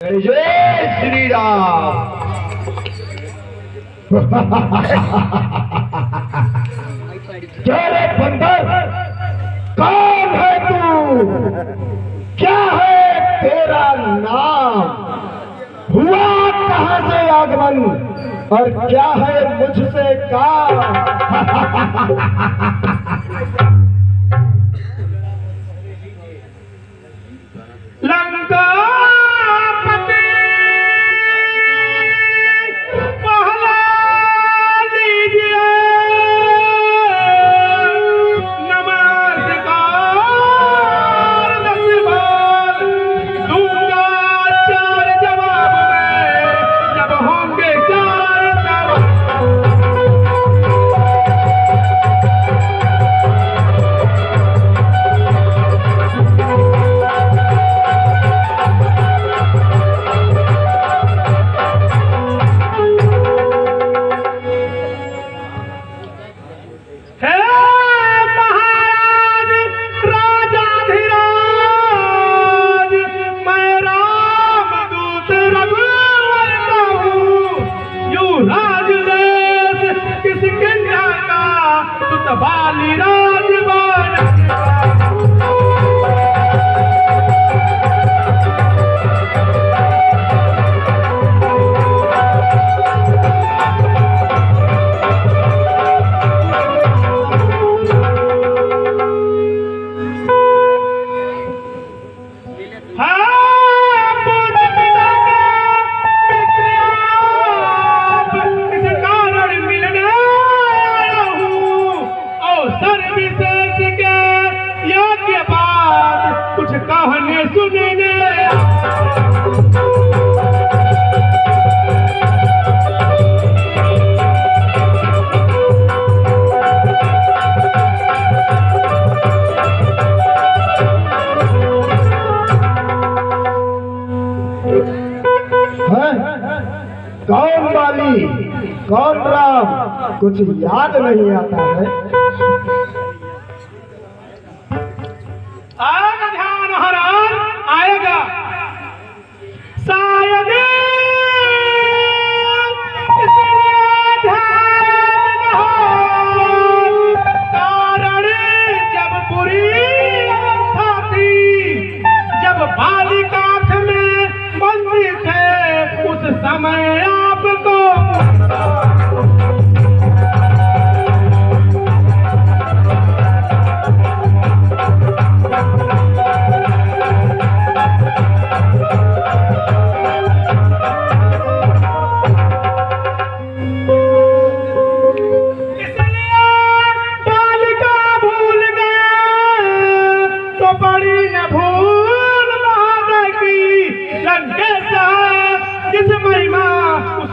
जय श्री राम। क्या रे बंदर, कौन है तू? क्या है तेरा नाम? हुआ कहां से आगमन और क्या है मुझसे काम? लंका कौन बाली, कौन राम, कुछ याद नहीं आता है। आएगा ध्यान महाराज, आएगा शायद कारण जब बुरी अवस्था थी, जब बालिका में बंदी थे, उस समय आपको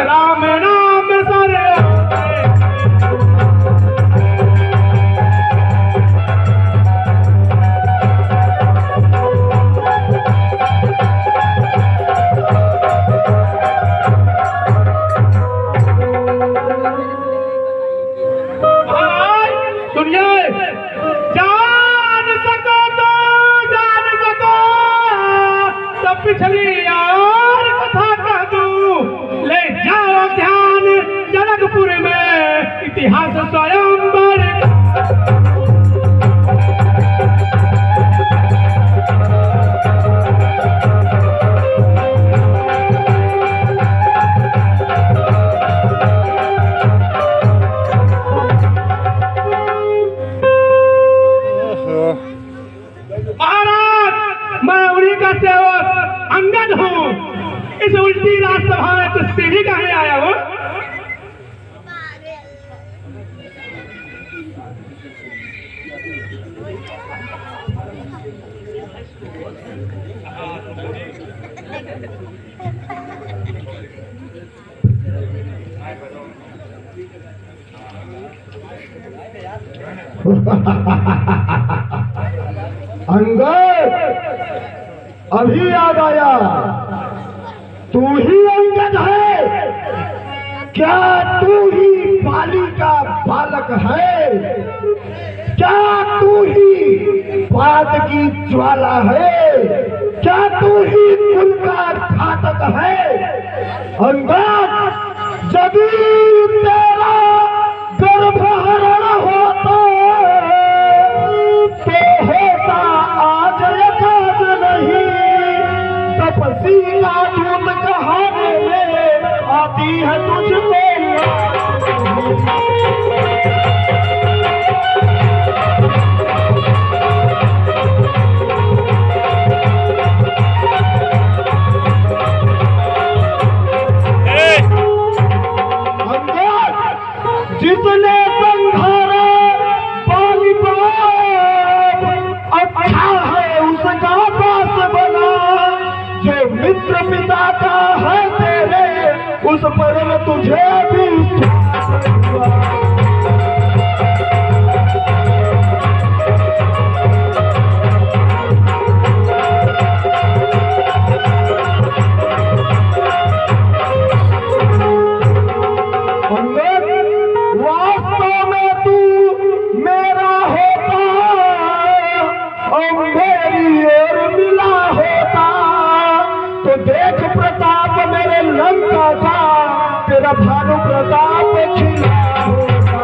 राम नाम सर सुनिए, जान सको तो पिछली यार कथा कह दूं, ले जाओ ध्यान जनकपुर में इतिहास स्वयंवर। महाराज, मैं उन्हीं का सेवक अंगद हूँ। इस उल्टी राजसभा में तो सीढ़ी कहीं आया हो? अंगद, अभी याद आया, तू ही अंगद है? क्या तू ही बाली का बालक है? क्या तू ही बाद की ज्वाला है? क्या तू ही कुल का घातक है? अंगद, यदि तेरा गर्भहरण होता तो होता आज एकाद नहीं, तपसी का दूत कहाने में आती है तुझको। जिसने संघारा पानीपत, अच्छा है उसका दास बना, जो मित्र पिता का है तेरे, उस पर में तुझे भी देख प्रताप मेरे लंका का, तेरा भानु प्रताप खिला होगा।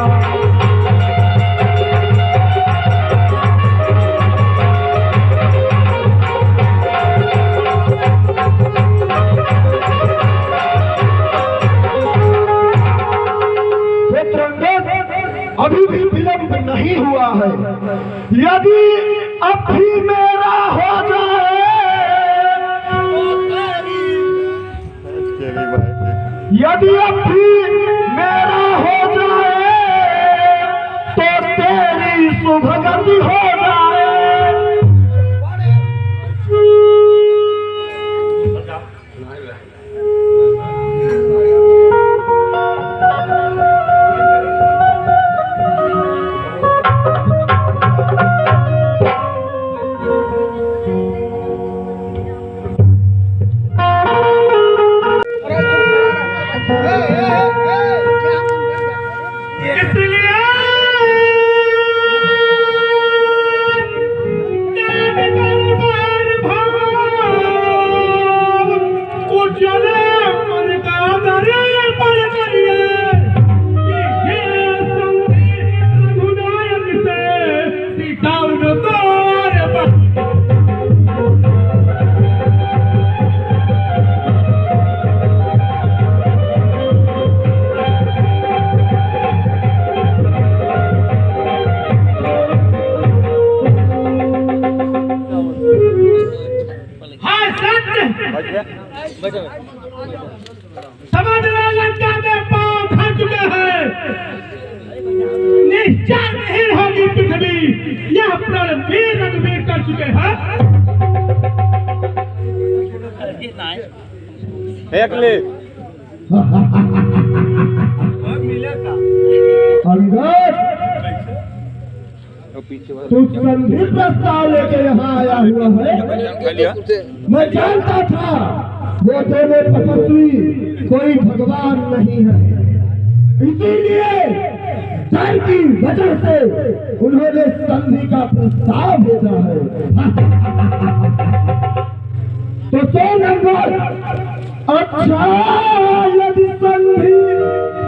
अभी भी विलंब नहीं हुआ है, यदि अब भी मेरा हो जाए, यदि अब भी मेरा हो जाए तो तेरी शुभगति हो जाए। समझना लंका में पांव खा चुके हैं, निश्चय नहीं होगी पृथ्वी, यह प्रण वीर रघुवीर कर चुके हैं। अंगद, तू संधि प्रस्ताव लेके यहाँ आया हुआ है। मैं जानता था वो तेरे तपस्वी कोई भगवान नहीं है, इसीलिए डर की वजह से उन्होंने संधि का प्रस्ताव भेजा है। तो सुन अंगद, अच्छा यदि संधि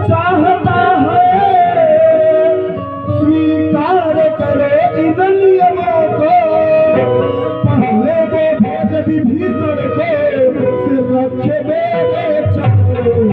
चाहता है स्वीकार करो इन नियमों को, पहले दो भोज विभीषण को सिर रखे मेरे चक्रों।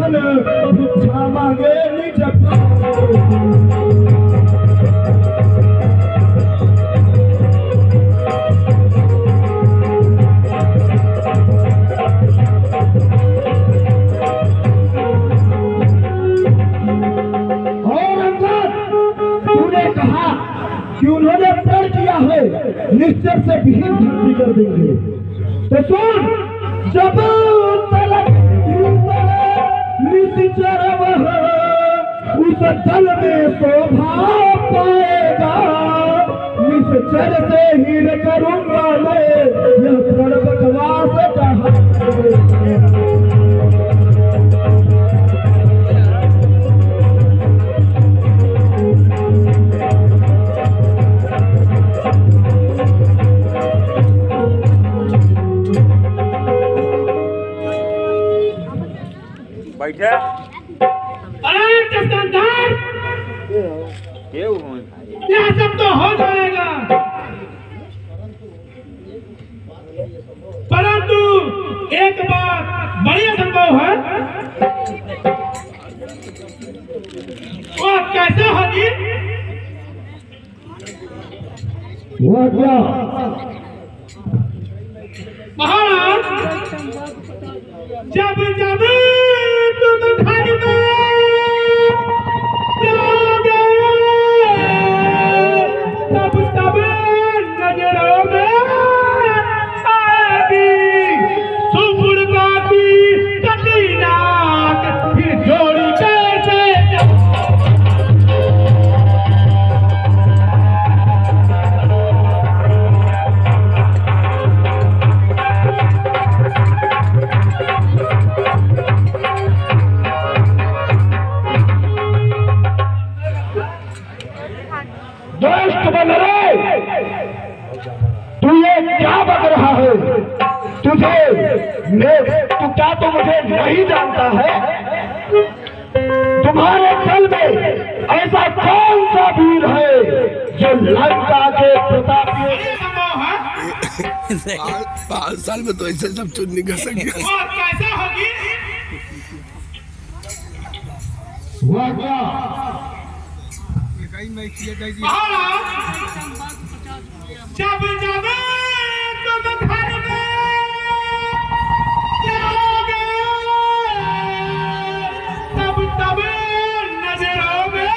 विभीषण भिक्षा मांगे निज पाओ। कि उन्होंने प्रण किया है निश्चय से विहीन धरती कर देंगे। तो सुन, जब तलक निश्चर उस जल में शोभा पाएगा, निश्चर से हीन करूंगा मैं यह प्रण बकवास जहाँ। बैठे अरे चंदन, यह सब तो हो जाएगा, परंतु एक बात बड़ी असंभव है। वो कैसे होगी? वो क्या महाराज, जब जब तुम घर में जाओगे तब तब नजरों में आएगी सुपुर्दा की कटी नाक, फिर जोड़ी कैसे तू ये क्या बक रहा है? तू क्या तो मुझे नहीं जानता है? तुम्हारे दल में ऐसा कौन सा वीर है जो लंका के प्रतापी? 5 साल में तो ऐसे सब चुन निकल सके। कैसे होगी? हुआ क्या? जब जब तुम घर में जाओगे तब तब नजरों में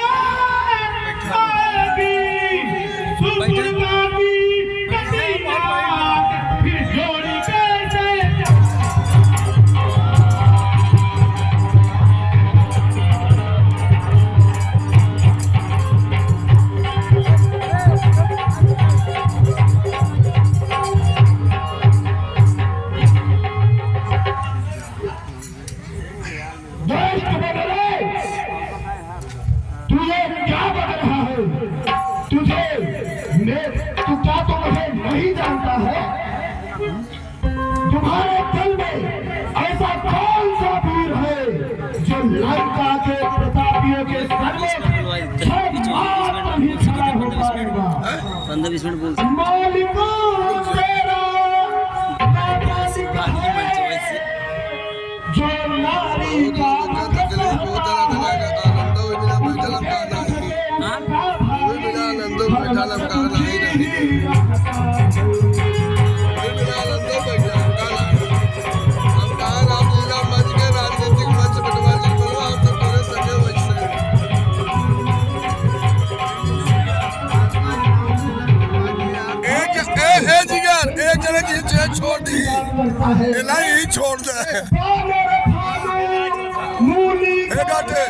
आएगी सुपुर्दा की कटी नाक, फिर जोड़ी कैसे तू क्या तो मुझे नहीं जानता है? तुम्हारे दल में ऐसा कौन सा वीर है जो लंका के प्रतापियों के सर में 6 मास भी खड़ा हो पाएगा? 15-20 मिनट बोल मालिको तेरा जो नारी का छोड़ दी, ही छोड़ दे। एक आटे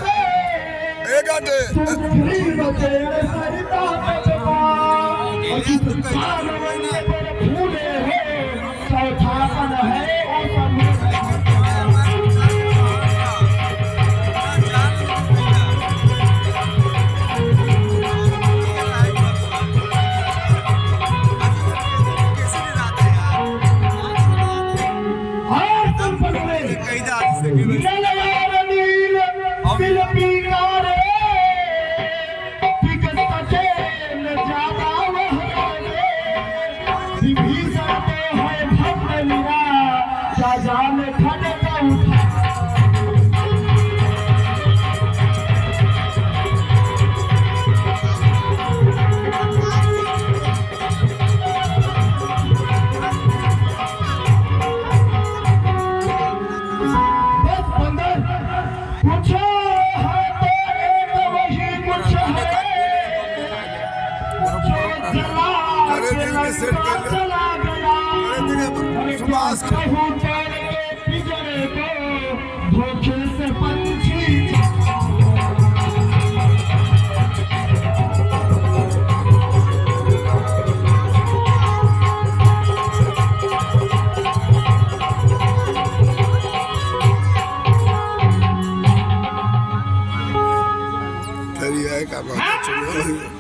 जाने खड़े का उठा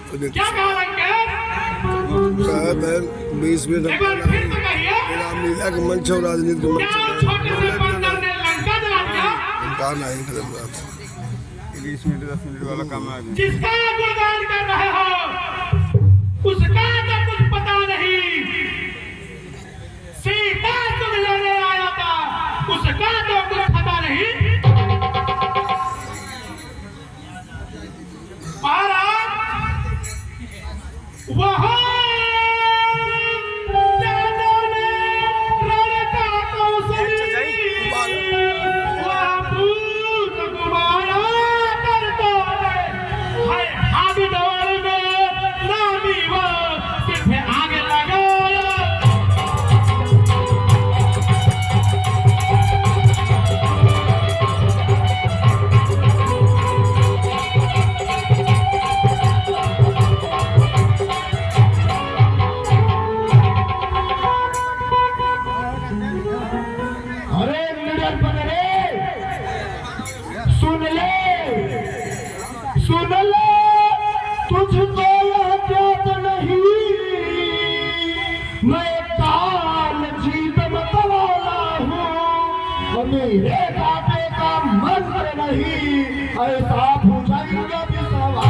क्या कहा लंकेश? साहब 20 मिनट एक बार फिर से कहिए। रामलीला का मंच और राजनीति का क्या मंच उस छोटे से बंदर ने लंका जला दिया? कहा नहीं कर बात 20 मिनट 10 मिनट वाला काम है अभी। जिसका गुणगान कर रहे हो उसका तो कुछ पता नहीं। सीता तुम लेने आया था उसका तो कुछ पता नहीं। महाराज वहाँ जादों ने लड़का को सुनी वहाँ भूत गुमाया करता है आग दौड़ में नामी वो सिर्फ आग लगाया। अरे निडर पगड़े, सुन ले तुझको यह ज्ञात नहीं मैं काल जीत मतवाला हूँ मेरे काटे का मंत्र नहीं ऐसा भुजंग विसवाला।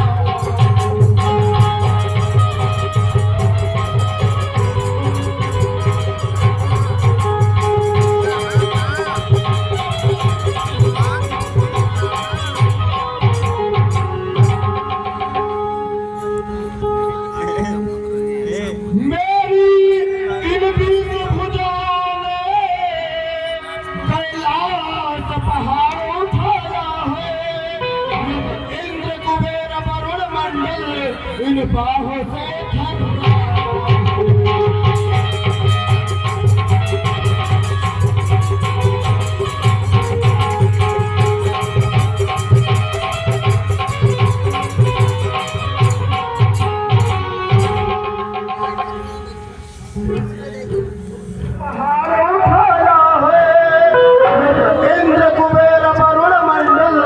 इन बाहों से इंद्र कुबेर वरुण मंडल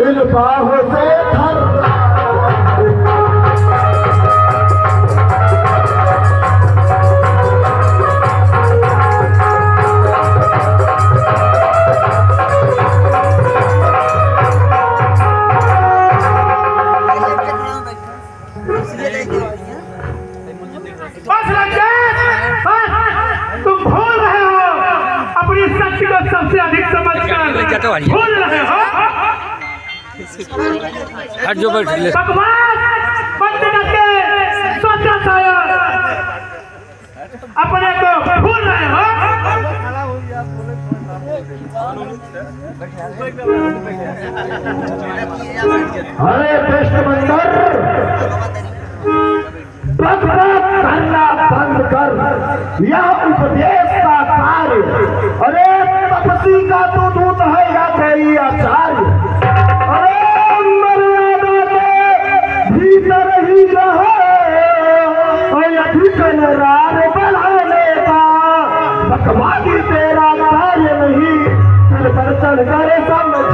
इन बाहों से बस लंकेश, बस तुम भूल रहे हो अपनी शक्ति को सबसे अधिक समझकर भूल रहे हो। भगवान बंद करके सोचा शायद अपने को भूल रहे हो। अरे कृष्ण मंदिर करना बंद कर यह उपदेश का कार्य। अरे तपसी का तो दूत है या तेरी आचार्य। अरे मर्यादा के भीतर ही रहे और अधिक नार बढ़ाने का बकवादी तेरा कार्य नहीं सिर पर चढ़ कर समझ।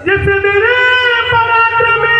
जिस मेरे पराक्रमी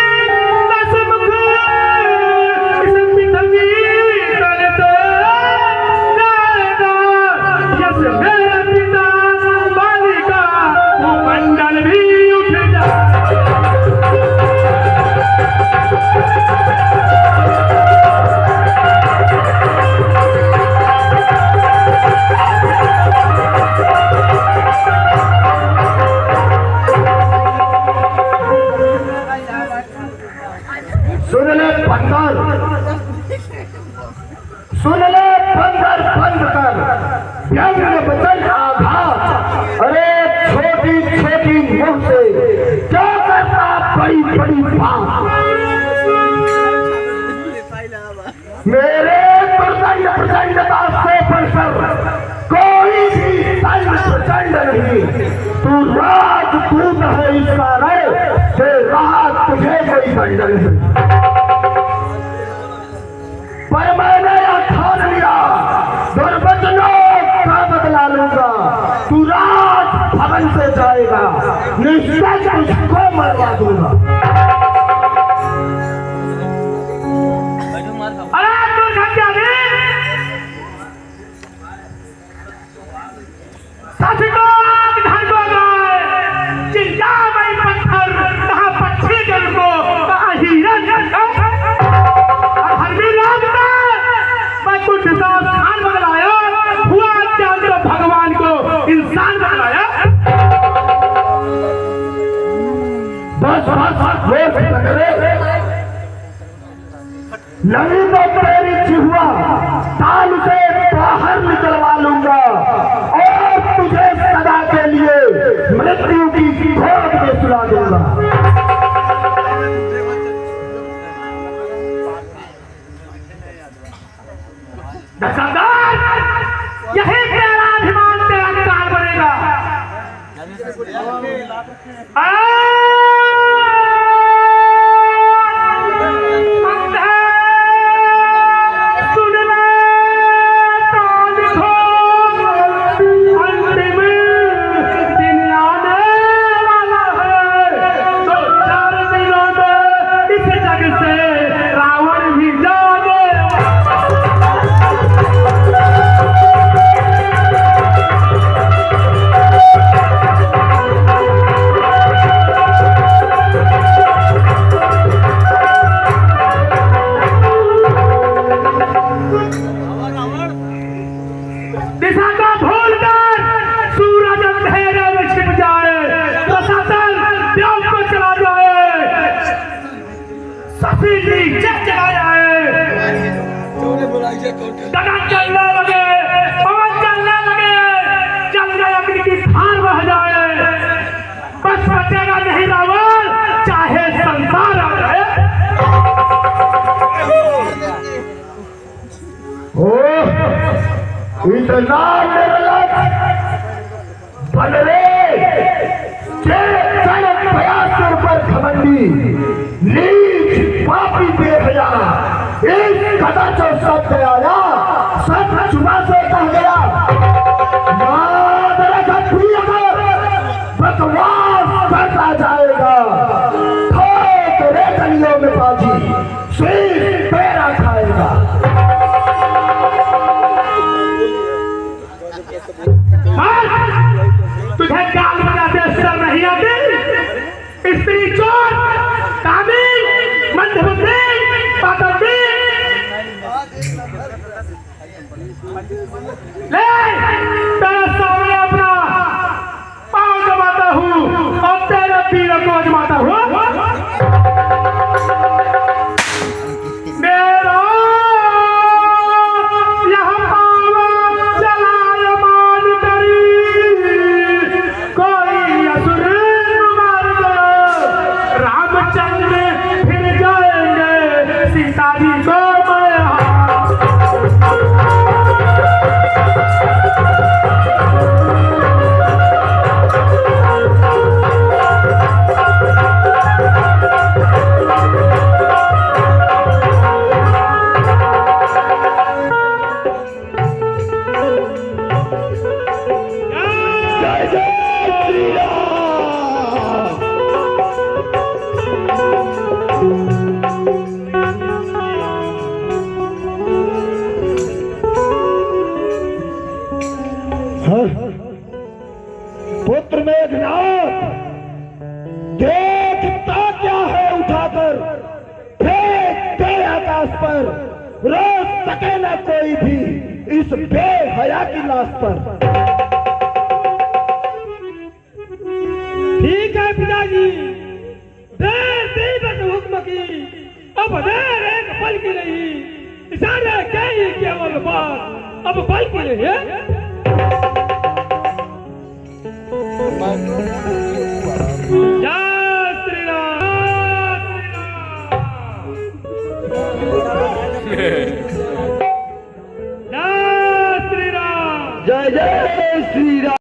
सुन ले बंदर, सुन ले बंदर, बंद कर व्यंग वचन आघात। अरे छोटी छोटी मुंह से क्या करता बड़ी बड़ी बात। मेरे प्रचंड प्रचंडता से बढ़कर कोई भी तंड प्रचंड नहीं। तू राजपूत है इस कारण से राज तुझे कोई दंड नहीं। पर मैंने यह ठान लिया दुर्वचनों का बदला लूंगा। तू राज भवन से जाएगा, निश्चय तुझको मरवा दूंगा। अरे तू क्या सच को धन को गाय चिंता में पत्थर कहाँ पक्षी जल को कहाँ हिरन और हर भी लगता मैं कुछ स्थान बदलाया हुआ त्याग भगवान को इंसान बदलाया। बस नहीं तो तेरी चिहुआ ताल से बाहर निकलवा लूंगा और तुझे सदा के लिए मृत्यु की घोट में सुला दूंगा। यही तेरा अभिमान तेरा काल बनेगा। दिशा को भूलकर सूरज अंधेरे में छिप जाए, रसातल देव को चला जाए, सफेदी चला जाए, गगन चलने लगे, पवन चलने लगे, चलने अग्नि की धार बह जाए, बस बचेगा नहीं रावण चाहे संसार आ जाए। इतना निर्लज बन रे प्रयासों पर घमंडी नीच पापी बेहया इस कदा जो शब्द आया सब चुमा से कह गया। याद रख भी अगर बकवास करता जाएगा तो तेरे गलियों में बाजी सिर पैरा खाएगा। तुझे गाल बजाते सर नहीं आते? स्त्री चोर, कामिल, मंदबुद्धि, पागलदी। ले तेरे सामने अपना पांव जमाता हूँ और तेरे पीर को आजमाता हूँ। पुत्र मेघनाथ देखता क्या है उठाकर फेंक दे आकाश पर, रोक सके न कोई भी इस बेहया की लाश पर। ठीक है पिताजी, देर दी बस हुक्म की अब देर एक पल की नहीं, इशारे कई केवल बात, अब पल की नहीं है। जय श्री राम, जय श्री राम, जय जय श्री राम।